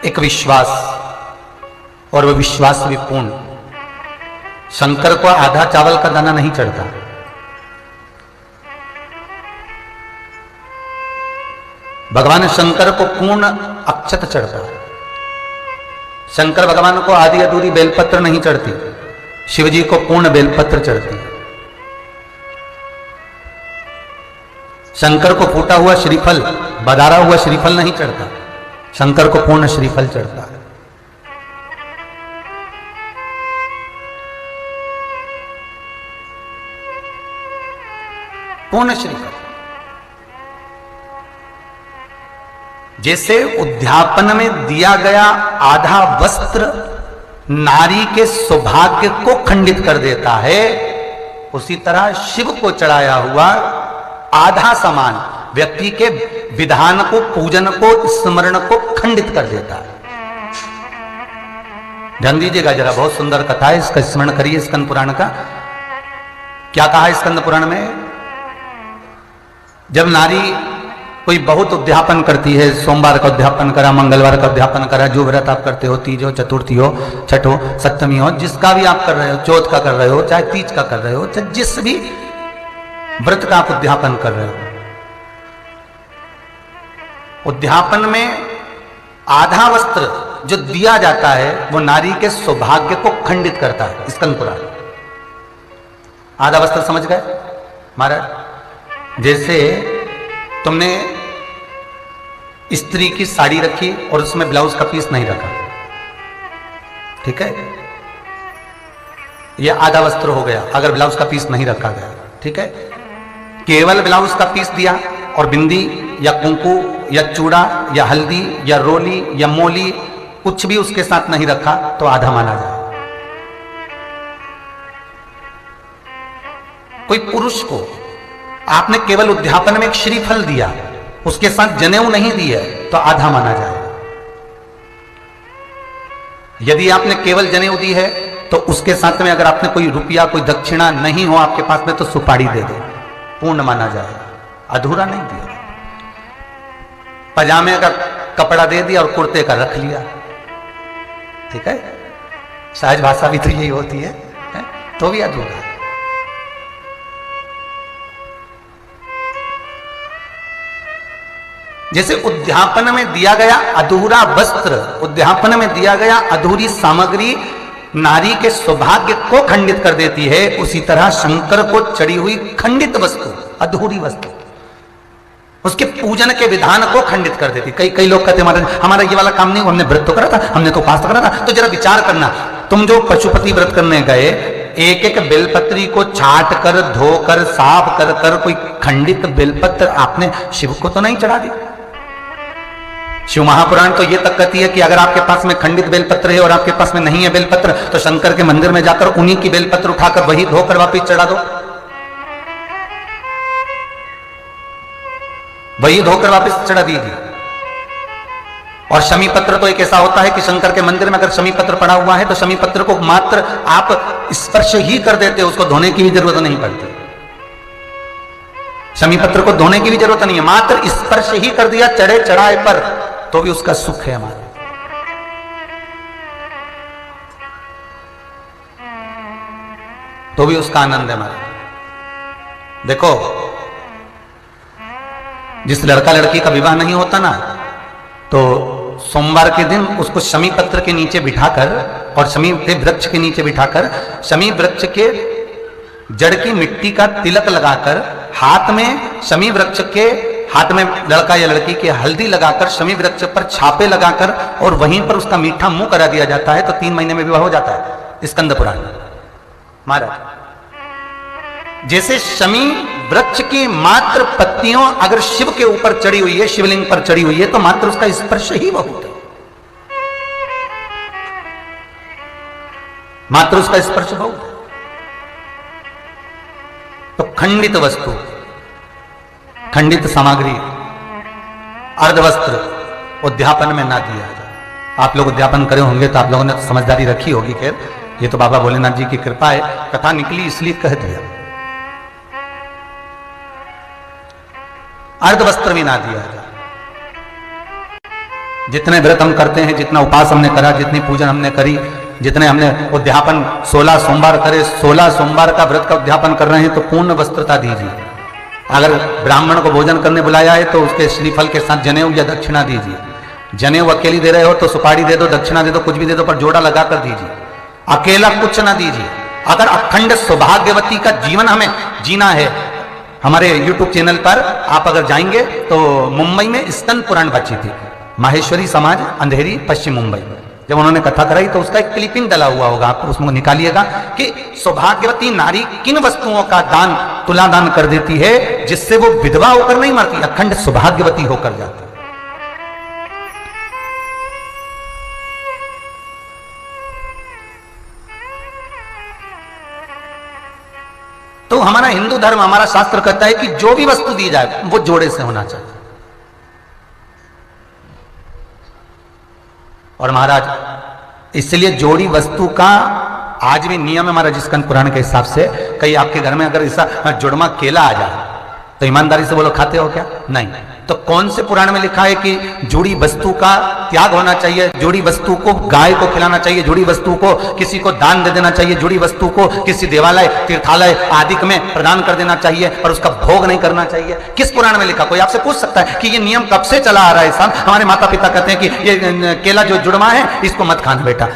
एक विश्वास, और वह विश्वास भी पूर्ण। शंकर को आधा चावल का दाना नहीं चढ़ता, भगवान शंकर को पूर्ण अक्षत चढ़ता है। शंकर भगवान को आधी अधूरी बेलपत्र नहीं चढ़ती, शिवजी को पूर्ण बेलपत्र चढ़ती है। शंकर को फूटा हुआ श्रीफल, बदारा हुआ श्रीफल नहीं चढ़ता, शंकर को पूर्ण श्रीफल चढ़ता है। पूर्ण श्रीफल। जैसे उद्यापन में दिया गया आधा वस्त्र नारी के सौभाग्य को खंडित कर देता है, उसी तरह शिव को चढ़ाया हुआ आधा समान व्यक्ति के विधान को, पूजन को, स्मरण को खंडित कर देता है। ध्यान दीजिएगा जरा, बहुत सुंदर कथा है, इसका स्मरण करिए। स्कंद पुराण का क्या कहा है स्कंद पुराण में? जब नारी कोई बहुत उद्यापन करती है, सोमवार का उद्यापन करा, मंगलवार का उद्यापन करा, जो व्रत आप करते हो, तीज हो, चतुर्थी हो, छठ हो, सप्तमी हो, जिसका भी आप कर रहे हो, चौथ का कर रहे हो, चाहे तीज का कर रहे हो, चाहे जिस भी व्रत का आप उद्यापन कर रहे हो, उद्यापन में आधा वस्त्र जो दिया जाता है वो नारी के सौभाग्य को खंडित करता है। स्कंद पुराण। आधा वस्त्र समझ गए महाराज? जैसे तुमने स्त्री की साड़ी रखी और उसमें ब्लाउज का पीस नहीं रखा, ठीक है, यह आधा वस्त्र हो गया अगर ब्लाउज का पीस नहीं रखा गया, ठीक है। केवल ब्लाउज का पीस दिया और बिंदी या कुंकू या चूड़ा या हल्दी या रोली या मोली कुछ भी उसके साथ नहीं रखा तो आधा माना जाए। कोई पुरुष को आपने केवल उद्यापन में एक श्रीफल दिया, उसके साथ जनेऊ नहीं दिया तो आधा माना जाए। यदि आपने केवल जनेऊ दी है तो उसके साथ में अगर आपने कोई रुपया, कोई दक्षिणा नहीं हो आपके पास में तो सुपारी दे दो, पूर्ण माना जाए, अधूरा नहीं दिया। पजामे का कपड़ा दे दिया और कुर्ते का रख लिया, ठीक है, सहज भाषा भी तो यही होती है, तो भी अधूरा है। जैसे उद्यापन में दिया गया अधूरा वस्त्र, उद्यापन में दिया गया अधूरी सामग्री नारी के सौभाग्य को खंडित कर देती है, उसी तरह शंकर को चढ़ी हुई खंडित वस्तु, अधूरी वस्तु, उसके पूजन के विधान को खंडित कर देती। कई लोग कहते हैं हमारा ये वाला काम नहीं, हमने व्रत तो करा था, हमने तो उपास करा था। तो जरा विचार करना, तुम जो पशुपति व्रत करने गए, एक एक बेलपत्री को छाट कर, धोकर, साफ कर कर कोई खंडित बेलपत्र आपने शिव को तो नहीं चढ़ा दी। शिव महापुराण तो ये तक कहती है कि अगर आपके पास में खंडित बेलपत्र है और आपके पास में नहीं है बेलपत्र तो शंकर के मंदिर में जाकर उन्हीं की बेलपत्र उठाकर वही धोकर वापिस चढ़ा दो, वही धोकर वापिस चढ़ा दीजिए। और शमी पत्र तो एक ऐसा होता है कि शंकर के मंदिर में अगर शमी पत्र पड़ा हुआ है तो शमी पत्र को मात्र आप स्पर्श ही कर देते हो, उसको धोने की भी जरूरत नहीं पड़ती। शमी पत्र को धोने की भी जरूरत नहीं है, मात्र स्पर्श ही कर दिया चढ़े चढ़ाए पर, तो भी उसका सुख है हमारा। तो भी उसका आनंद है हमारा। देखो, जिस लड़का लड़की का विवाह नहीं होता ना, तो सोमवार के दिन उसको शमी पत्र के नीचे बिठाकर और शमी के वृक्ष के नीचे बिठाकर शमी वृक्ष के जड़ की मिट्टी का तिलक लगाकर, हाथ में शमी वृक्ष के, हाथ में लड़का या लड़की के हल्दी लगाकर शमी वृक्ष पर छापे लगाकर और वहीं पर उसका मीठा मुंह करा दिया जाता है तो 3 महीने में विवाह हो जाता है। स्कंद पुराण महाराज। जैसे शमी वृक्ष की मात्र पत्तियों अगर शिव के ऊपर चढ़ी हुई है, शिवलिंग पर चढ़ी हुई है, तो मात्र उसका स्पर्श ही बहुत है, मात्र उसका स्पर्श बहुत है। तो खंडित वस्तु, खंडित सामग्री, अर्धवस्त्र उद्यापन में ना दिया जाए। आप लोग उद्यापन करे होंगे तो आप लोगों ने तो समझदारी रखी होगी। खैर, ये तो बाबा भोलेनाथ जी की कृपा है, कथा निकली इसलिए कह दिया। अर्धवस्त्र भी ना दिया जाए। जितने व्रत हम करते हैं, जितना उपास हमने करा, जितनी पूजन हमने करी, जितने हमने उद्यापन 16 सोमवार करे, 16 सोमवार का व्रत का उद्यापन कर रहे हैं, तो पूर्ण वस्त्रता दीजिए। अगर ब्राह्मण को भोजन करने बुलाया है तो उसके श्रीफल के साथ जनेऊ या दक्षिणा दीजिए। जनेऊ अकेली दे रहे हो तो सुपारी दे दो, दक्षिणा दे दो, कुछ भी दे दो, पर जोड़ा लगा कर दीजिए। अकेला कुछ ना दीजिए। अगर अखंड सौभाग्यवती का जीवन हमें जीना है, हमारे YouTube चैनल पर आप अगर जाएंगे तो मुंबई में स्कंद पुराण बची थी, माहेश्वरी समाज अंधेरी पश्चिम मुंबई, जब उन्होंने कथा कराई तो उसका एक क्लिपिंग डला हुआ होगा, आप उसमें निकालिएगा कि सौभाग्यवती नारी किन वस्तुओं का दान, तुला दान कर देती है जिससे वो विधवा होकर नहीं मरती, अखंड सौभाग्यवती होकर जाती। तो हमारा हिंदू धर्म, हमारा शास्त्र कहता है कि जो भी वस्तु दी जाए वो जोड़े से होना चाहिए। और महाराज इसलिए जोड़ी वस्तु का आज भी नियम है हमारा जिस्कंद पुराण के हिसाब से। कहीं आपके घर में अगर ऐसा जुड़मा केला आ जाए तो ईमानदारी से बोलो खाते हो क्या? नहीं। तो कौन से पुराण में लिखा है कि जुड़ी वस्तु का त्याग होना चाहिए, जुड़ी वस्तु को गाय को खिलाना चाहिए, जुड़ी वस्तु को किसी को दान दे देना चाहिए, जुड़ी वस्तु को किसी देवालय तीर्थालय आदि में प्रदान कर देना चाहिए और उसका भोग नहीं करना चाहिए? किस पुराण में लिखा? कोई आपसे पूछ सकता है कि ये नियम कब से चला आ रहा है साहब? हमारे माता पिता कहते हैं कि ये केला जो जुड़मा है इसको मत खाना बेटा,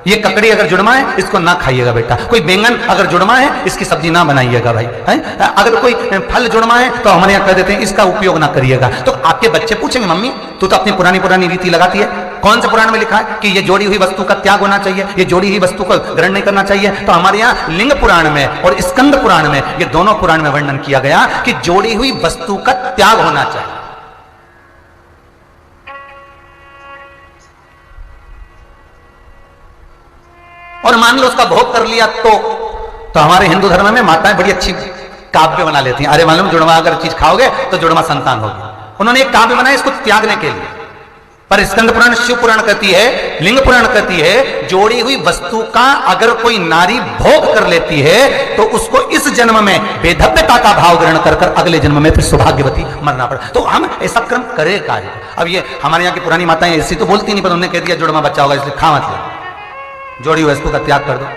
ये ककड़ी अगर जुड़मा है इसको ना खाइएगा बेटा, कोई बैंगन अगर जुड़मा है इसकी सब्जी ना बनाइएगा भाई, है? अगर कोई फल जुड़मा है तो हमारे यहाँ कह देते हैं इसका उपयोग ना करिएगा। तो आपके बच्चे पूछेंगे मम्मी तू तो अपनी पुरानी रीति लगाती है, कौन से पुराण में लिखा है कि ये जोड़ी हुई वस्तु का त्याग होना चाहिए, ये जोड़ी हुई वस्तु को ग्रहण नहीं करना चाहिए? तो हमारे यहाँ लिंग पुराण में और स्कंद पुराण में, ये दोनों पुराण में वर्णन किया गया कि जोड़ी हुई वस्तु का त्याग होना चाहिए। और मान लो उसका भोग कर लिया तो हमारे हिंदू धर्म में माताएं बड़ी अच्छी काव्य बना लेती हैं। अरे मालूम जुड़वा अगर चीज खाओगे तो जुड़वा संतान होगी। उन्होंने एक काव्य बनाया इसको त्यागने के लिए। पर स्कंद पुराण, शिव पुराण कहती है, लिंग पुराण कहती है जोड़ी हुई वस्तु का अगर कोई नारी भोग कर लेती है तो उसको इस जन्म में बेधव्यता का भाव ग्रहण कर अगले जन्म में फिर सौभाग्यवती मरना पड़ा। तो हम ऐसा कर्म करे कार्य। अब ये हमारे यहाँ की पुरानी माताएं ऐसी तो बोलती नहीं, पर उन्होंने कह दिया जुड़वा बच्चा होगा इसलिए खा मत ले, जोड़ी वस्तु का त्याग कर दो,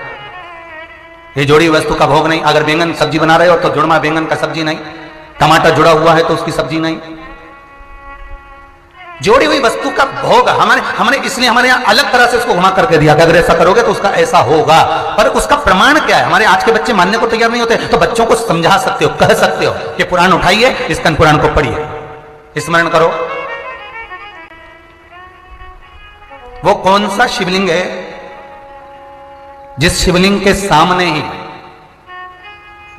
ये जोड़ी वस्तु का भोग नहीं। अगर बैंगन सब्जी बना रहे हो तो जुड़मा बैंगन का सब्जी नहीं, टमाटर जुड़ा हुआ है तो उसकी सब्जी नहीं। जोड़ी हुई वस्तु का भोग हमने इसलिए हमारे यहाँ अलग तरह से उसको घुमा करके दिया कि अगर ऐसा करोगे तो उसका ऐसा होगा। पर उसका प्रमाण क्या है? हमारे आज के बच्चे मानने को तैयार नहीं होते। तो बच्चों को समझा सकते हो, कह सकते हो कि पुराण उठाइए, स्कंद पुराण को पढ़िए, स्मरण करो। वो कौन सा शिवलिंग है जिस शिवलिंग के सामने ही,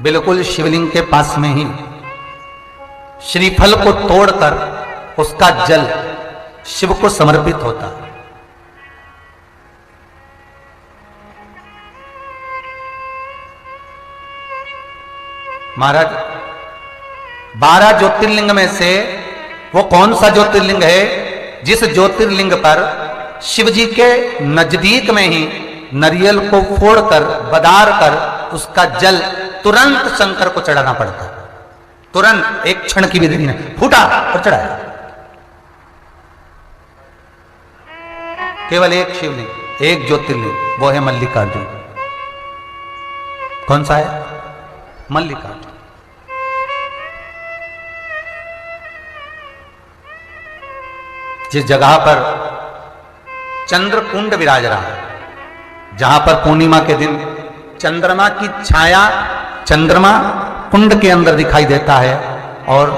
बिल्कुल शिवलिंग के पास में ही श्रीफल को तोड़कर उसका जल शिव को समर्पित होता है? महाराज 12 ज्योतिर्लिंग में से वो कौन सा ज्योतिर्लिंग है जिस ज्योतिर्लिंग पर शिव जी के नजदीक में ही नरियल को फोड़कर बदार कर उसका जल तुरंत शंकर को चढ़ाना पड़ता? तुरंत, एक क्षण की भी देरी नहीं, फूटा और चढ़ाया। केवल एक शिवलिंग, एक ज्योतिर्लिंग, वो है मल्लिकार्जुन। कौन सा है? मल्लिकार्जुन। जिस जगह पर चंद्रकुंड विराज रहा है, जहां पर पूर्णिमा के दिन चंद्रमा की छाया चंद्रमा कुंड के अंदर दिखाई देता है और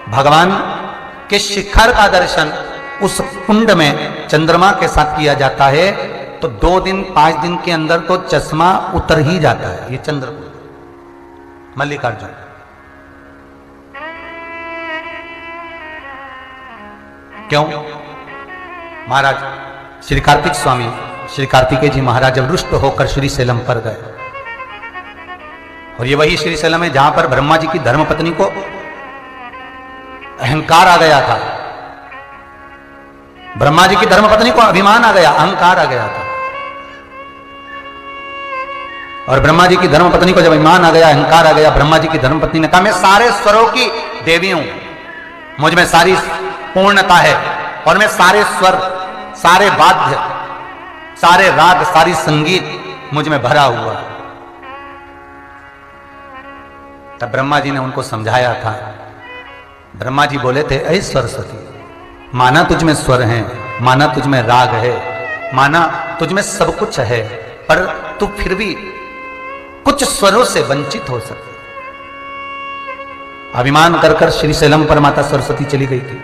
भगवान के शिखर का दर्शन उस कुंड में चंद्रमा के साथ किया जाता है, तो 2 दिन 5 दिन के अंदर तो चश्मा उतर ही जाता है। ये चंद्रकुंड मल्लिकार्जुन। क्यों? महाराज श्री कार्तिक स्वामी, श्री कार्तिकेय जी महाराज जब रुष्ट होकर श्रीशैलम पर गए, और ये वही श्रीशैलम है जहां पर ब्रह्मा जी की धर्मपत्नी को अहंकार आ गया था। ब्रह्मा जी की धर्मपत्नी को अभिमान आ गया, अहंकार आ गया था। और ब्रह्मा जी की धर्मपत्नी को जब अभिमान आ गया, अहंकार आ गया, ब्रह्मा जी की धर्मपत्नी ने कहा मैं सारे स्वरों की देवी हूं, मुझ में सारी पूर्णता है और मैं सारे स्वर सारे वाद्य, सारे राग, सारी संगीत मुझ में भरा हुआ। तब ब्रह्मा जी ने उनको समझाया था। ब्रह्मा जी बोले थे, ऐ सरस्वती, माना तुझ में स्वर है, माना तुझ में राग है, माना तुझ में सब कुछ है, पर तू फिर भी कुछ स्वरों से वंचित हो सकती। अभिमान कर कर श्रीशैलम पर माता सरस्वती चली गई थी।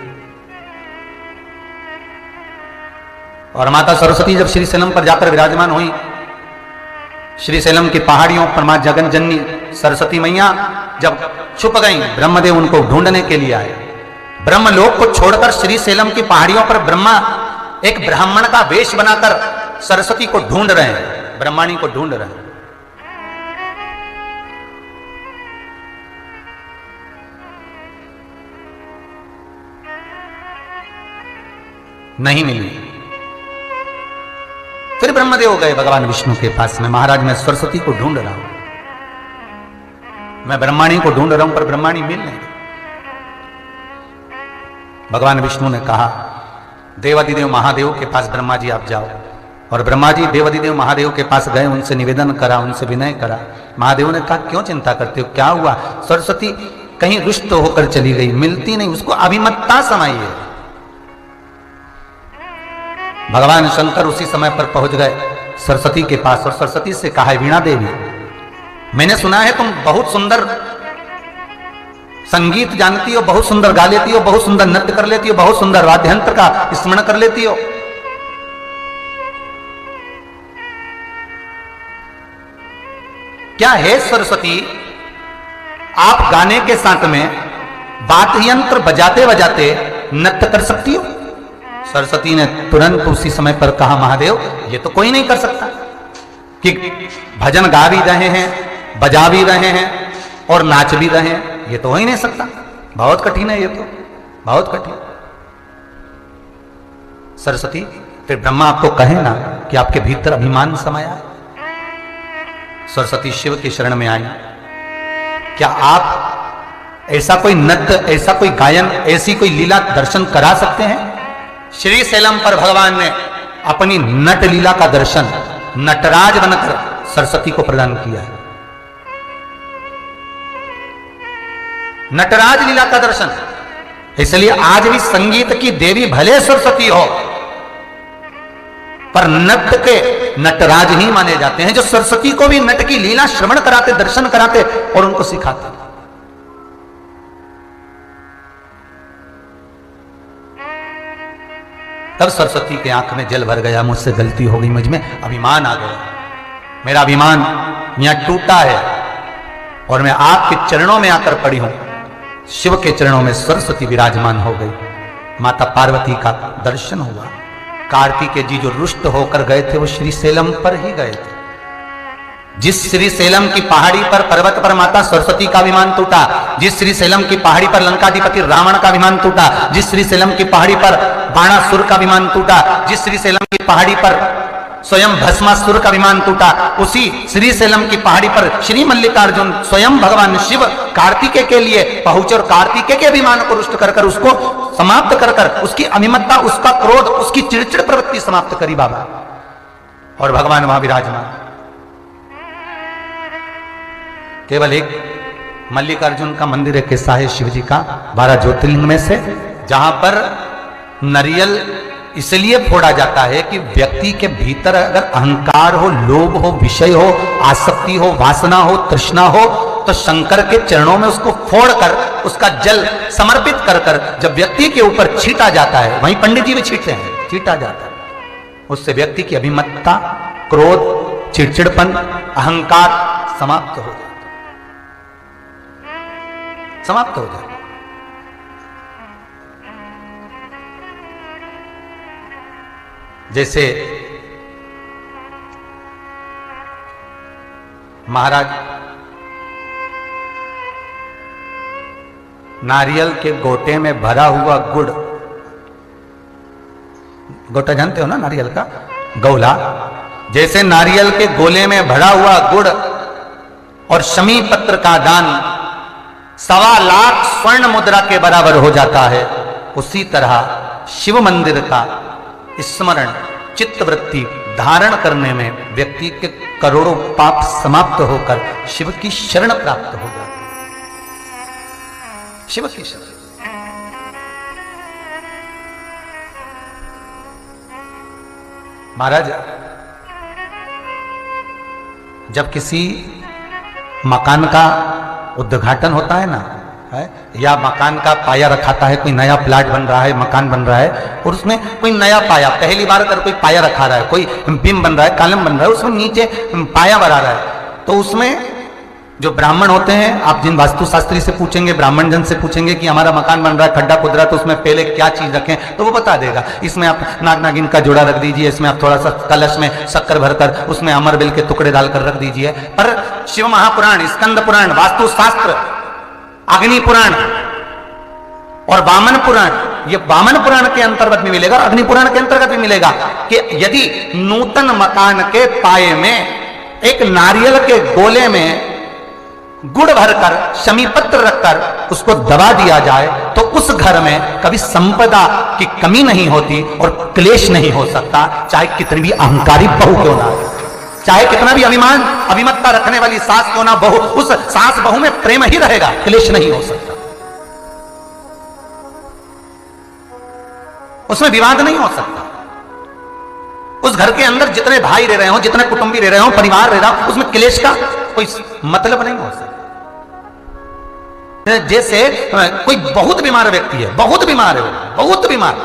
और माता सरस्वती जब श्रीशैलम पर जाकर विराजमान हुई, श्रीशैलम की पहाड़ियों पर मां जगन जननी सरस्वती मैया जब छुप गई, ब्रह्मदेव उनको ढूंढने के लिए आए। ब्रह्मलोक को छोड़कर श्रीशैलम की पहाड़ियों पर ब्रह्मा एक ब्राह्मण का वेश बनाकर सरस्वती को ढूंढ रहे हैं, ब्रह्माणी को ढूंढ रहे हैं। नहीं मिली। फिर ब्रह्मदेव गए भगवान विष्णु के पास में, महाराज मैं सरस्वती को ढूंढ रहा हूं, मैं ब्रह्माणी को ढूंढ रहा हूं, पर ब्रह्माणी मिल नहीं। भगवान विष्णु ने कहा, देवादिदेव महादेव के पास ब्रह्मा जी आप जाओ। और ब्रह्मा जी देवादिदेव महादेव के पास गए, उनसे निवेदन करा, उनसे विनय करा। महादेव ने कहा, क्यों चिंता करते हो, क्या हुआ? सरस्वती कहीं रुष्ट होकर चली गई, मिलती नहीं, उसको अभिमत्ता समाइए। भगवान शंकर उसी समय पर पहुंच गए सरस्वती के पास और सरस्वती से कहा, वीणा देवी, मैंने सुना है तुम बहुत सुंदर संगीत जानती हो, बहुत सुंदर गा लेती हो, बहुत सुंदर नृत्य कर लेती हो, बहुत सुंदर वाद्ययंत्र का स्मरण कर लेती हो। क्या है सरस्वती, आप गाने के साथ में वाद्य यंत्र बजाते बजाते नृत्य कर सकती हो? सरस्वती ने तुरंत उसी समय पर कहा, महादेव ये तो कोई नहीं कर सकता कि भजन गा भी रहे हैं, बजा भी रहे हैं और नाच भी रहे हैं, ये तो हो ही नहीं सकता, बहुत कठिन है, ये तो बहुत कठिन। सरस्वती, फिर ब्रह्मा आपको कहे ना कि आपके भीतर अभिमान समाया। सरस्वती शिव की शरण में आई, क्या आप ऐसा कोई नृत्य, ऐसा कोई गायन, ऐसी कोई लीला दर्शन करा सकते हैं? श्रीशैलम पर भगवान ने अपनी नट लीला का दर्शन नटराज बनकर सरस्वती को प्रदान किया है। नटराज लीला का दर्शन। इसलिए आज भी संगीत की देवी भले सरस्वती हो, पर नट के नटराज ही माने जाते हैं, जो सरस्वती को भी नट की लीला श्रवण कराते, दर्शन कराते और उनको सिखाते। तब सरस्वती के आंख में जल भर गया, मुझसे गलती हो गई, मुझ में अभिमान आ गया, मेरा अभिमान यहां टूटा है और मैं आपके चरणों में आकर पड़ी हूं। शिव के चरणों में सरस्वती विराजमान हो गई, माता पार्वती का दर्शन हुआ। कार्तिकेय जी जो रुष्ट होकर गए थे वो श्रीशैलम पर ही गए थे। जिस श्रीशैलम की पहाड़ी पर, पर्वत पर माता सरस्वती का अभिमान टूटा, जिस श्रीशैलम की पहाड़ी पर लंकाधिपति रावण का अभिमान टूटा, जिस श्रीशैलम की पहाड़ी पर बाणासुर का अभिमान टूटा, जिस श्रीशैलम की पहाड़ी पर स्वयं भस्मासुर का अभिमान टूटा, उसी श्रीशैलम की पहाड़ी पर श्री मल्लिकार्जुन स्वयं भगवान शिव कार्तिकेय के लिए पहुंचे और कार्तिकेय के अभिमान को रुष्ट कर कर, उसको समाप्त कर कर, उसकी अभिमत्ता, उसका क्रोध, उसकी चिड़चिड़ प्रवृत्ति समाप्त करी बाबा। और भगवान वहां विराजमान। केवल एक मल्लिकार्जुन का मंदिर एक किस्सा है शिव जी का 12 ज्योतिर्लिंग में से, जहां पर नरियल इसलिए फोड़ा जाता है कि व्यक्ति के भीतर अगर अहंकार हो, लोभ हो, विषय हो, आसक्ति हो, वासना हो, तृष्णा हो, तो शंकर के चरणों में उसको फोड़कर उसका जल समर्पित कर कर जब व्यक्ति के ऊपर छीटा जाता है, वहीं पंडित जी भी छीटते हैं, छीटा जाता है, उससे व्यक्ति की अभिमत्ता, क्रोध, चिड़चिड़पन, अहंकार समाप्त हो जाता है, समाप्त हो जाता है। जैसे महाराज नारियल के गोटे में भरा हुआ गुड़, गोटा जानते हो ना नारियल का गोला, जैसे नारियल के गोले में भरा हुआ गुड़ और शमी पत्र का दान 1.25 लाख स्वर्ण मुद्रा के बराबर हो जाता है, उसी तरह शिव मंदिर का स्मरण चित्तवृत्ति धारण करने में व्यक्ति के करोड़ों पाप समाप्त होकर शिव की शरण प्राप्त हो जाती है। शिव की शरण। महाराज, जब किसी मकान का उद्घाटन होता है ना, है या मकान का पाया रखाता है, कोई नया प्लाट बन रहा है, मकान बन रहा है और उसमें कोई नया पाया, पहली बार अगर कोई पाया रखा रहा है, कोई बीम बन रहा है, कॉलम बन रहा है, उसमें नीचे पाया बना रहा है, तो उसमें जो ब्राह्मण होते हैं, आप जिन वास्तुशास्त्री से पूछेंगे, ब्राह्मण जन से पूछेंगे कि हमारा मकान बन रहा है, खड्डा खुद रहा है, तो उसमें पहले क्या चीज रखें, तो वो बता देगा। इसमें आप नाग नागिन का जोड़ा रख दीजिए, इसमें आप थोड़ा सा कलश में शक्कर भरकर उसमें अमरबेल के टुकड़े डालकर रख दीजिए। पर शिव महापुराण, स्कंद पुराण, वास्तुशास्त्र, अग्नि पुराण और वामन पुराण, ये वामन पुराण के अंतर्गत भी मिलेगा, अग्नि पुराण के अंतर्गत भी मिलेगा कि यदि नूतन मकान के पाए में एक नारियल के गोले में गुड़ भरकर, शमी पत्र रखकर उसको दबा दिया जाए तो उस घर में कभी संपदा की कमी नहीं होती और क्लेश नहीं हो सकता, चाहे कितनी भी अहंकारी बहू क्यों ना हो, चाहे कितना भी अभिमान अभिमत्ता रखने वाली सास क्यों ना बहू, उस सास बहू में प्रेम ही रहेगा, क्लेश नहीं हो सकता, उसमें विवाद नहीं हो सकता। उस घर के अंदर जितने भाई रह रहे हो, जितने कुटुंबी रह रहे हो, परिवार रह रहा हो, उसमें क्लेश का कोई मतलब नहीं हो सकता। जैसे कोई बहुत बीमार व्यक्ति है, बहुत बीमार है, बहुत बीमार,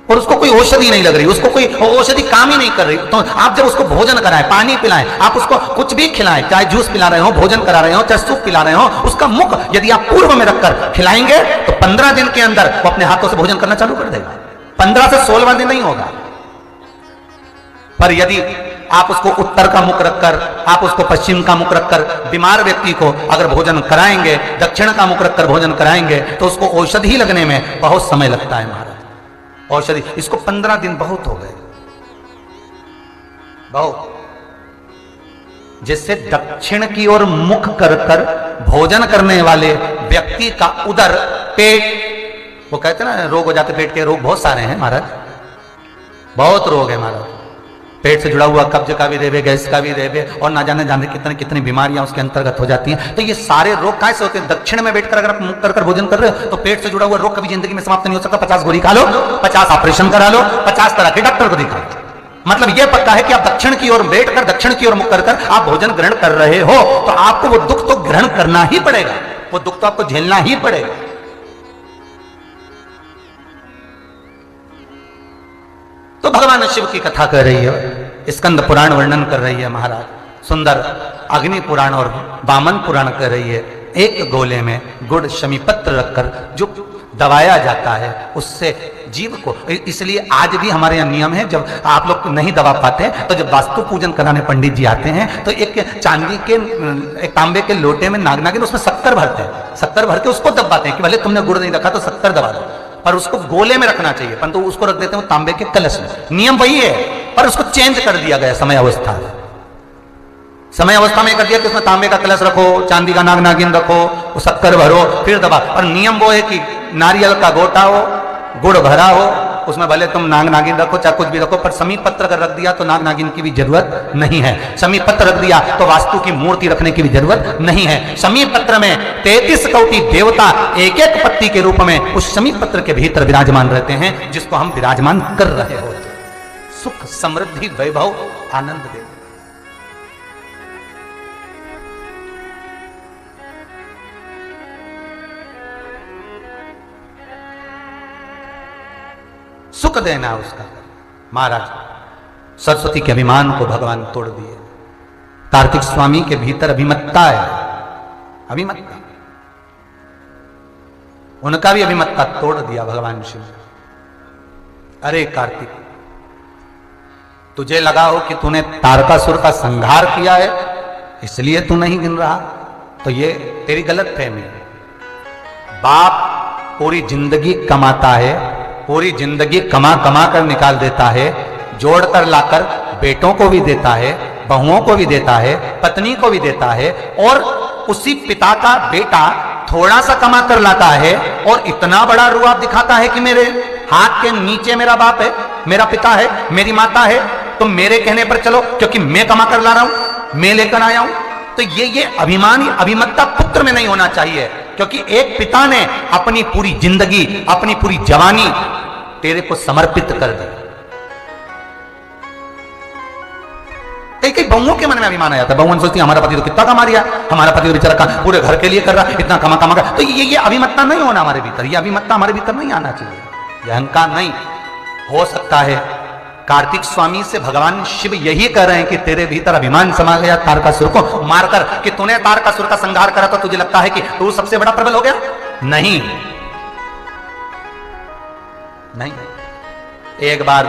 और उसको कोई औषधि नहीं लग रही, उसको कोई औषधि काम ही नहीं कर रही, तो आप जब उसको भोजन कराएं, पानी पिलाएं, आप उसको कुछ भी खिलाएं, चाहे जूस पिला रहे हो, भोजन करा रहे हो, चाहे सूप पिला रहे हो, उसका मुख यदि आप पूर्व में रखकर खिलाएंगे तो 15 दिन के अंदर वो अपने हाथों से भोजन करना चालू कर देगा। 15 से 16वां दिन नहीं होगा। पर यदि आप उसको उत्तर का मुख रखकर, आप उसको पश्चिम का मुख रखकर बीमार व्यक्ति को अगर भोजन कराएंगे, दक्षिण का मुख रखकर भोजन कराएंगे तो उसको औषधि लगने में बहुत समय लगता है महाराज। औषधि, इसको 15 दिन बहुत हो गए, बहुत। जिससे दक्षिण की ओर मुख कर कर भोजन करने वाले व्यक्ति का उदर, पेट, वो कहते हैं ना रोग हो जाते, पेट के रोग बहुत सारे हैं महाराज, बहुत रोग है महाराज। पेट से जुड़ा हुआ कब्ज का भी देवे, गैस का भी देवे, और ना जाने जाने कितनी कितनी बीमारियां उसके अंतर्गत हो जाती हैं। तो ये सारे रोग कैसे होते हैं? दक्षिण में बैठकर अगर आप मुख कर भोजन कर रहे हो तो पेट से जुड़ा हुआ रोग कभी जिंदगी में समाप्त नहीं हो सकता। 50 गोली खा लो, 50 ऑपरेशन करा लो, 50 तरह के डॉक्टर को दिखा लो, मतलब यह पक्का है कि आप दक्षिण की ओर बैठकर, दक्षिण की ओर मुख कर आप भोजन ग्रहण कर रहे हो तो आपको वो दुख तो ग्रहण करना ही पड़ेगा, वो दुख तो आपको झेलना ही पड़ेगा। तो भगवान शिव की कथा कर रही है, स्कंद पुराण वर्णन कर रही है महाराज, सुंदर अग्नि पुराण और वामन पुराण कर रही है। एक गोले में गुड़ शमी पत्र रखकर जो दबाया जाता है उससे जीव को, इसलिए आज भी हमारे यहाँ नियम है, जब आप लोग नहीं दबा पाते तो जब वास्तु पूजन कराने पंडित जी आते हैं तो एक चांदी के, एक तांबे के लोटे में नाग नागिन उसमें शक्कर भरते हैं, शक्कर भर के उसको दबाते हैं कि भले तुमने गुड़ नहीं रखा तो शक्कर दबा दो, पर उसको गोले में रखना चाहिए, परंतु उसको रख देते हैं वो तांबे के कलश में। नियम वही है पर उसको चेंज कर दिया गया समय अवस्था में, समय अवस्था में कर दिया कि उसमें तांबे का कलश रखो, चांदी का नाग नागिन रखो, वो शक्कर भरो, फिर दबा। और नियम वो है कि नारियल का गोटा हो, गुड़ भरा हो, उसमें भले तुम नाग नागिन रखो चाहे कुछ भी रखो, पर समी पत्र अगर रख दिया तो नाग नागिन की भी जरूरत नहीं है। समी पत्र रख दिया तो वास्तु की मूर्ति रखने की भी जरूरत नहीं है। समी पत्र में 33 कोटि देवता एक एक पत्ती के रूप में उस समी पत्र के भीतर विराजमान रहते हैं, जिसको हम विराजमान कर रहे हो। सुख समृद्धि वैभव आनंद दे। सुख देना उसका। महाराज सरस्वती के अभिमान को भगवान तोड़ दिए। कार्तिक स्वामी के भीतर अभिमत्ता है, अभिमत्ता, उनका भी अभिमत्ता तोड़ दिया भगवान शिव। अरे कार्तिक, तुझे लगा हो कि तूने तारकासुर का संहार किया है इसलिए तू नहीं गिन रहा, तो ये तेरी गलत फहमी है। बाप पूरी जिंदगी कमाता है, पूरी जिंदगी कमा कमा कर निकाल देता है, जोड़ कर लाकर बेटों को भी देता है, बहुओं को भी देता है, पत्नी को भी देता है, और उसी पिता का बेटा थोड़ा सा कमा कर लाता है और इतना बड़ा रुआब दिखाता है कि मेरे हाथ के नीचे मेरा बाप है, मेरा पिता है, मेरी माता है, तुम मेरे कहने पर चलो क्योंकि मैं कमा कर ला रहा हूं, मैं लेकर आया हूं। तो ये अभिमान, अभिमतता पुत्र में नहीं होना चाहिए, क्योंकि एक पिता ने अपनी पूरी जिंदगी, अपनी पूरी जवानी तेरे को समर्पित कर दी। कई बहुओं के मन में अभिमान आया था, बहुओं सोचती हमारा पति तो कितना कमा रिया, हमारा पति तो बेचारा पूरे घर के लिए कर रहा, इतना कमा कमा कर। तो ये अभिमतता नहीं होना हमारे भीतर, ये अभिमतता हमारे भीतर नहीं आना चाहिए, ये अहंकार नहीं हो सकता है। कार्तिक स्वामी से भगवान शिव यही कह रहे हैं कि तेरे भीतर अभिमान समा गया तारकासुर को मारकर, कि तूने तारकासुर का संहार करा तो तुझे लगता है कि तू सबसे बड़ा प्रबल हो गया। नहीं नहीं, एक बार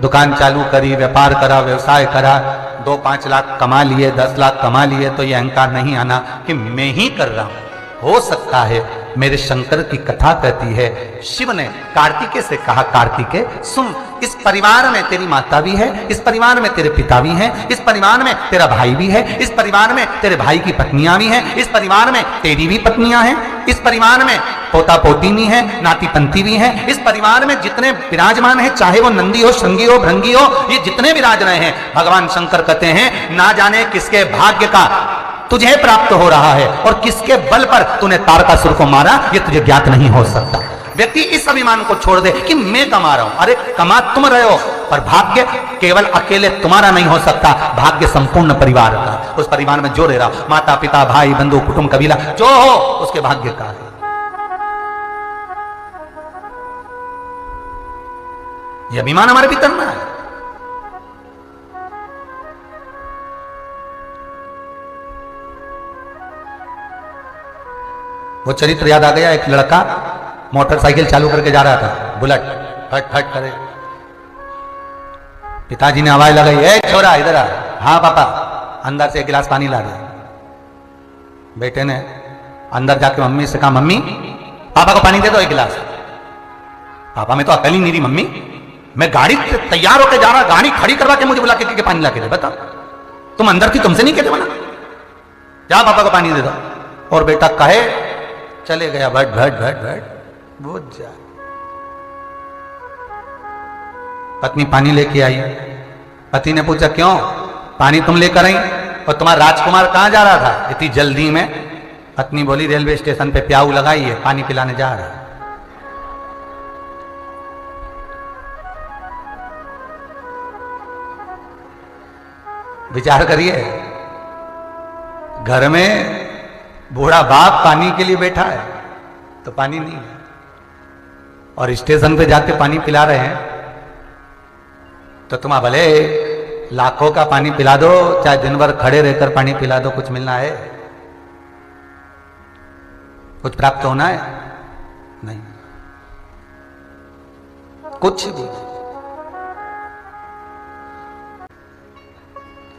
दुकान चालू करी, व्यापार करा, व्यवसाय करा, 2-5 लाख कमा लिए, 10 लाख कमा लिए, तो ये अहंकार नहीं आना कि मैं ही कर रहा हूं। हो सकता है मेरे शंकर की कथा कहती है, शिव ने कार्तिकेय से कहा, कार्तिकेय सुन, इस परिवार में तेरी माता भी है, इस परिवार में तेरे पिता भी हैं, इस परिवार में तेरा भाई भी है, इस परिवार में तेरे भाई की पत्नियां भी हैं, इस परिवार में तेरी भी पत्नियां हैं, इस परिवार में पोता पोती भी है, नाती पंती भी है, इस परिवार में जितने विराजमान है, चाहे वो नंदी हो, श्रृंगी हो, भृंगी हो, ये जितने विराज रहे हैं, भगवान शंकर कहते हैं ना जाने किसके भाग्य का तुझे प्राप्त हो रहा है और किसके बल पर तूने तारकासुर को मारा, ये तुझे ज्ञात नहीं हो सकता। व्यक्ति इस अभिमान को छोड़ दे कि मैं कमा रहा हूं, अरे कमा तुम रहे हो, पर भाग्य केवल अकेले तुम्हारा नहीं हो सकता, भाग्य संपूर्ण परिवार का। उस परिवार में जो रह रहा, माता पिता भाई बंधु कुटुंब कबीला जो हो, उसके भाग्य का है। यह अभिमान हमारे भीतर ना है। वो चरित्र याद आ गया, एक लड़का मोटरसाइकिल चालू करके जा रहा था, बुलेट, फट फट करे, पिताजी ने आवाज लगाई, ए छोरा इधर आ। हाँ पापा, अंदर से एक गिलास पानी ला दे। बेटे ने अंदर जाके मम्मी से कहा, मम्मी पापा को पानी दे दो एक गिलास। पापा मैं तो अकेली नहीं रही मम्मी, मैं गाड़ी तैयार होकर जा रहा, गाड़ी खड़ी करवा के मुझे बुला के पानी ला के दे। बता तुम अंदर थी, तुमसे नहीं कहते बना, जा पापा को पानी दे दो। और बेटा कहे चले गया, भट भट भट भट बुझ जा। पत्नी पानी लेके आई, पति ने पूछा क्यों पानी तुम लेकर आई, और तुम्हारा राजकुमार कहां जा रहा था इतनी जल्दी में? पत्नी बोली रेलवे स्टेशन पे प्याऊ लगाई है, पानी पिलाने जा रहा है। विचार करिए, घर में बूढ़ा बाप पानी के लिए बैठा है तो पानी नहीं है, और स्टेशन पे जाके पानी पिला रहे हैं, तो तुम भले लाखों का पानी पिला दो, चाहे दिन भर खड़े रहकर पानी पिला दो, कुछ मिलना है, कुछ प्राप्त होना है? नहीं, कुछ भी।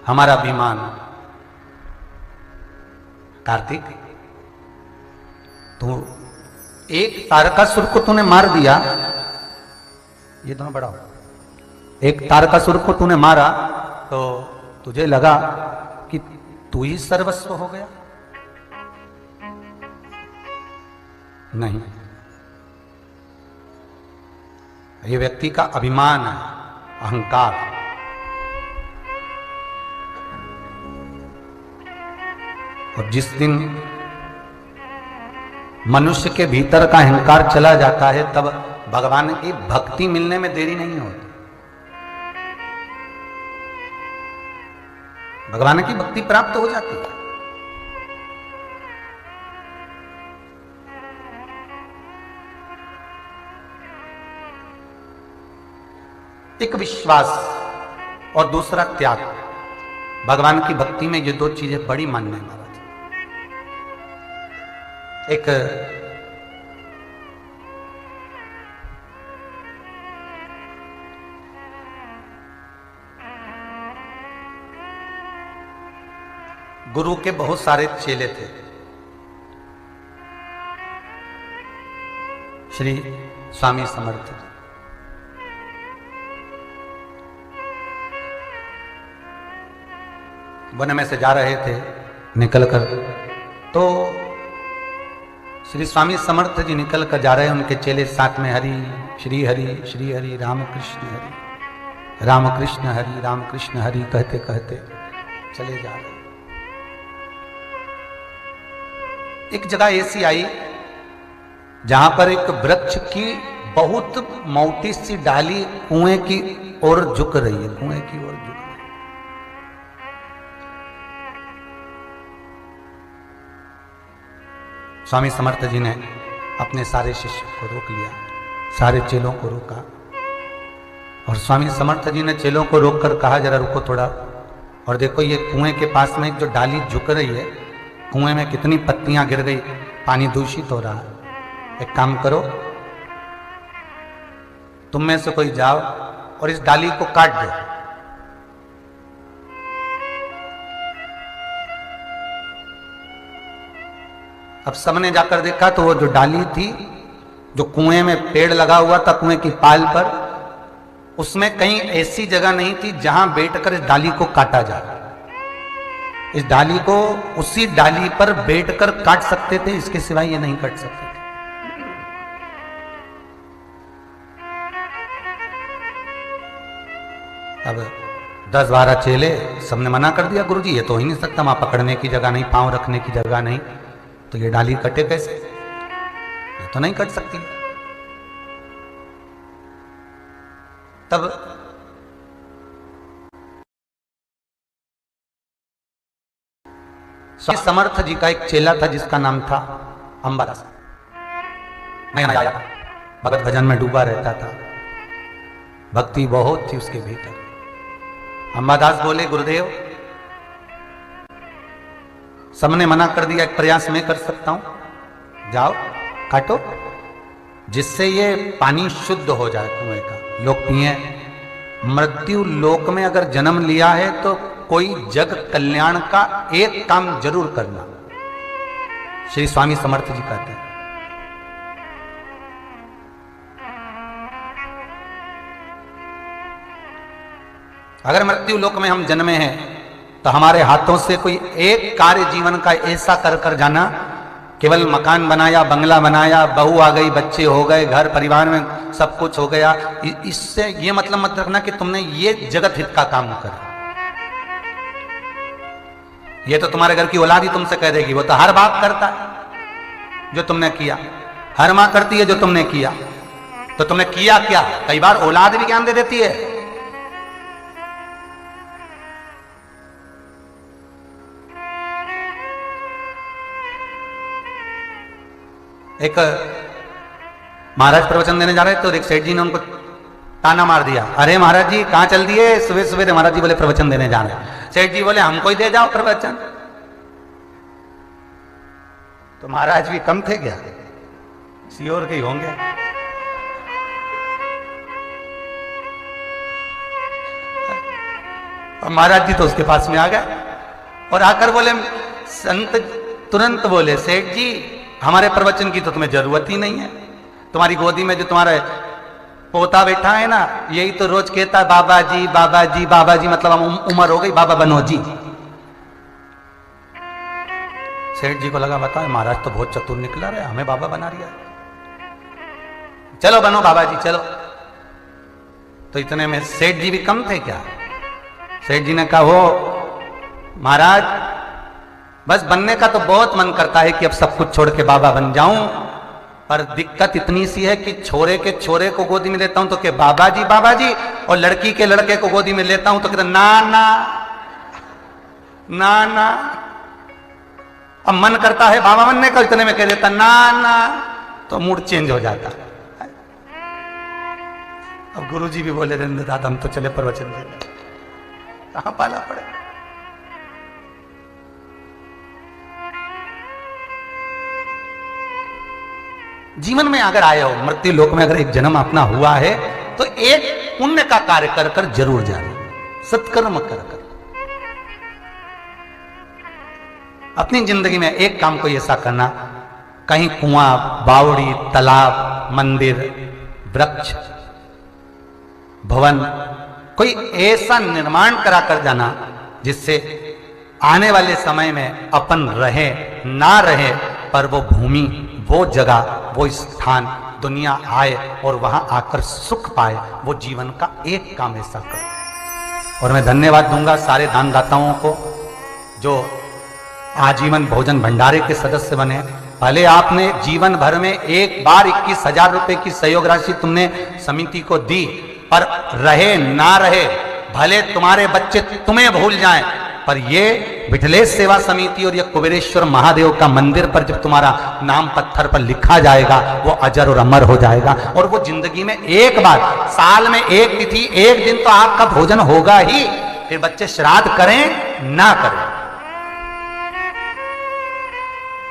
हमारा अभिमान, कार्तिक तू एक तारकासुर को तूने मार दिया, ये दोनों बड़ा हो, एक तारकासुर को तूने मारा तो तुझे लगा कि तू ही सर्वस्व हो गया? नहीं, ये व्यक्ति का अभिमान है, अहंकार। और जिस दिन मनुष्य के भीतर का अहंकार चला जाता है, तब भगवान की भक्ति मिलने में देरी नहीं होती। भगवान की भक्ति प्राप्त हो जाती है। एक विश्वास और दूसरा त्याग, भगवान की भक्ति में ये दो चीजें बड़ी मान्य है महाराज। एक गुरु के बहुत सारे चेले थे। श्री स्वामी समर्थ वन में से जा रहे थे निकलकर, तो श्री स्वामी समर्थ जी निकल कर जा रहे हैं, उनके चेले साथ में हरि श्री हरि रामकृष्ण हरि रामकृष्ण हरि रामकृष्ण हरि कहते कहते चले जा रहे। एक जगह ऐसी आई जहां पर एक वृक्ष की बहुत मोटी सी डाली कुएं की ओर झुक रही है, कुएं की ओर झुक रही है। स्वामी समर्थ जी ने अपने सारे शिष्यों को रोक लिया, सारे चेलों को रोका, और स्वामी समर्थ जी ने चेलों को रोककर कहा जरा रुको थोड़ा, और देखो ये कुएं के पास में जो डाली झुक रही है, कुएं में कितनी पत्तियां गिर गई, पानी दूषित हो रहा है। एक काम करो, तुम में से कोई जाओ और इस डाली को काट दो। अब सबने जाकर देखा तो वो जो डाली थी, जो कुएं में पेड़ लगा हुआ था कुएं की पाल पर, उसमें कहीं ऐसी जगह नहीं थी जहां बैठकर इस डाली को काटा जाए। इस डाली को उसी डाली पर बैठकर काट सकते थे, इसके सिवाय ये नहीं काट सकते थे। अब 10-12 चेले सबने मना कर दिया, गुरुजी ये तो हो ही नहीं सकता, वहां पकड़ने की जगह नहीं, पांव रखने की जगह नहीं, तो ये डाली कटे कैसे, ये तो नहीं कट सकती। तब स्वामी समर्थ जी का एक चेला था जिसका नाम था अंबादास। आया भगत भजन में डूबा रहता था, भक्ति बहुत थी उसके भीतर। अंबादास बोले गुरुदेव सबने मना कर दिया, एक प्रयास मैं कर सकता हूं, जाओ काटो, जिससे ये पानी शुद्ध हो जाए कुएं का, लोग पिए। मृत्यु लोक में अगर जन्म लिया है तो कोई जग कल्याण का एक काम जरूर करना, श्री स्वामी समर्थ जी कहते हैं। अगर मृत्यु लोक में हम जन्मे हैं तो हमारे हाथों से कोई एक कार्य जीवन का ऐसा कर कर जाना, केवल मकान बनाया, बंगला बनाया, बहू आ गई, बच्चे हो गए, घर परिवार में सब कुछ हो गया, इससे ये मतलब मत रखना कि तुमने ये जगत हित का काम करा। ये तो तुम्हारे घर की औलाद ही तुमसे कह देगी, वो तो हर बाप करता है जो तुमने किया, हर मां करती है जो तुमने किया, तो तुमने किया क्या? कई बार औलाद भी ज्ञान दे देती है। एक महाराज प्रवचन देने जा रहे थे और एक सेठ जी ने उनको ताना मार दिया, अरे महाराज जी कहां चल दिए सुबह सुबह? महाराज जी बोले प्रवचन देने जा रहे हैं। सेठ जी बोले हमको ही दे जाओ प्रवचन। तो महाराज भी कम थे क्या, सियोर के ही होंगे। और महाराज जी तो उसके पास में आ गए और आकर बोले, संत तुरंत बोले, सेठ जी हमारे प्रवचन की तो तुम्हें जरूरत ही नहीं है, तुम्हारी गोदी में जो तुम्हारा पोता बैठा है ना, यही तो रोज कहता है बाबा जी बाबा जी बाबा जी, मतलब हम उम्र हो गई, बाबा बनो जी। सेठ जी को लगा बताओ महाराज तो बहुत चतुर निकला रहा है, हमें बाबा बना रहा है, चलो बनो बाबा जी चलो। तो इतने में सेठ जी भी कम थे क्या? सेठ जी ने कहा हो महाराज बस बनने का तो बहुत मन करता है कि अब सब कुछ छोड़ के बाबा बन जाऊं, पर दिक्कत इतनी सी है कि छोरे के छोरे को गोदी में लेता हूं तो के बाबा जी, और लड़की के लड़के को गोदी में लेता हूं तो कहते ना ना ना ना। अब मन करता है बाबा बनने का, इतने में कह देता ना ना, तो मूड चेंज हो जाता। अब गुरुजी भी बोले रहने दादा हम तो चले प्रवचन देने, कहां पाला पड़े। जीवन में अगर आए हो, मृत्यु लोक में अगर एक जन्म अपना हुआ है तो एक पुण्य का कार्य कर कर जरूर जाना, सत्कर्म कर कर। अपनी जिंदगी में एक काम कोई ऐसा करना, कहीं कुआं, बावड़ी, तालाब, मंदिर, वृक्ष, भवन, कोई ऐसा निर्माण करा कर जाना जिससे आने वाले समय में अपन रहे ना रहे, पर वो भूमि, वो जगह, वो स्थान, दुनिया आए और वहां आकर सुख पाए, वो जीवन का एक काम ऐसा करो। और मैं धन्यवाद दूंगा सारे दानदाताओं को जो आजीवन भोजन भंडारे के सदस्य बने। भले आपने जीवन भर में एक बार 21,000 रुपए की सहयोग राशि तुमने समिति को दी, पर रहे ना रहे, भले तुम्हारे बच्चे तुम्हें भूल जाएं, पर ये विठलेश सेवा समिति और ये कुबेरेश्वर महादेव का मंदिर पर जब तुम्हारा नाम पत्थर पर लिखा जाएगा, वो अजर और अमर हो जाएगा। और वो जिंदगी में एक बार, साल में एक तिथि, एक दिन तो आपका भोजन होगा ही। फिर बच्चे श्राद्ध करें ना करें,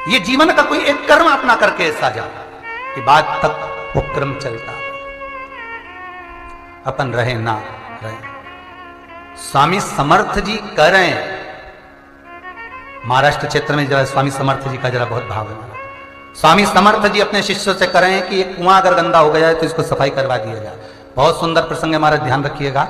ये जीवन का कोई एक कर्म अपना करके ऐसा जाओ कि बाद तक वो क्रम चलता, अपन रहे ना रहे। स्वामी समर्थ जी कह रहे हैं, महाराष्ट्र क्षेत्र में जरा स्वामी समर्थ जी का जरा बहुत भाव है। स्वामी समर्थ जी अपने शिष्यों से कह रहे हैं कि ये कुआं अगर गंदा हो गया है तो इसको सफाई करवा दिया जाए। बहुत सुंदर प्रसंग है, हमारा ध्यान रखिएगा।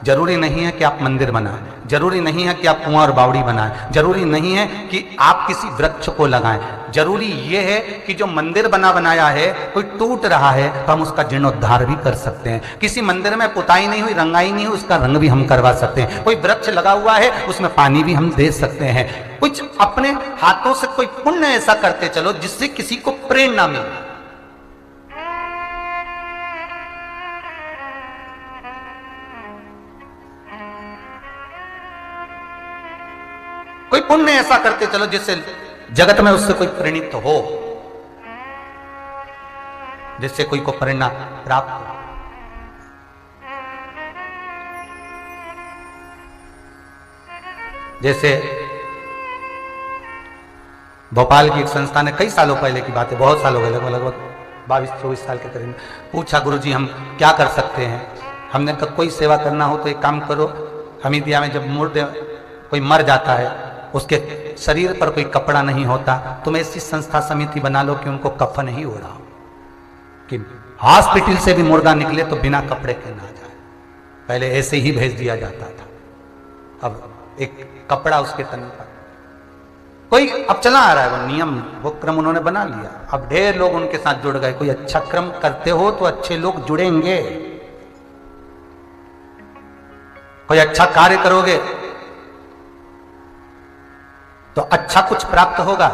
जरूरी नहीं है कि आप मंदिर बनाएं, जरूरी नहीं है कि आप कुआं और बावड़ी बनाएं, जरूरी नहीं है कि आप किसी वृक्ष को लगाएं। जरूरी यह है कि जो मंदिर बना बनाया है कोई टूट रहा है तो हम उसका जीर्णोद्धार भी कर सकते हैं। किसी मंदिर में पुताई नहीं हुई, रंगाई नहीं हुई, उसका रंग भी हम करवा सकते हैं। कोई वृक्ष लगा हुआ है उसमें पानी भी हम दे सकते हैं। कुछ अपने हाथों से कोई पुण्य ऐसा करते चलो जिससे किसी को प्रेरणा मिले। कोई पुण्य ऐसा करते चलो जिससे जगत में उससे कोई प्रेरित हो, जिससे कोई को प्रेरणा प्राप्त हो। जैसे भोपाल की एक संस्था ने कई सालों पहले की बात है, बहुत साल हो गए, लगभग 22-24 साल के करीब, पूछा गुरुजी हम क्या कर सकते हैं। हमने कहा कोई सेवा करना हो तो एक काम करो, हमीदिया में जब मुर्दे कोई मर जाता है, उसके शरीर पर कोई कपड़ा नहीं होता, तुम ऐसी संस्था समिति बना लो कि उनको कफन ही ओढ़ाओ, कि हॉस्पिटल से भी मुर्दा निकले तो बिना कपड़े के ना जाए। पहले ऐसे ही भेज दिया जाता था, अब एक कपड़ा उसके तन पर कोई अब चला आ रहा है, वो नियम वो क्रम उन्होंने बना लिया। अब ढेर लोग उनके साथ जुड़ गए। कोई अच्छा क्रम करते हो तो अच्छे लोग जुड़ेंगे, कोई अच्छा कार्य करोगे तो अच्छा कुछ प्राप्त होगा।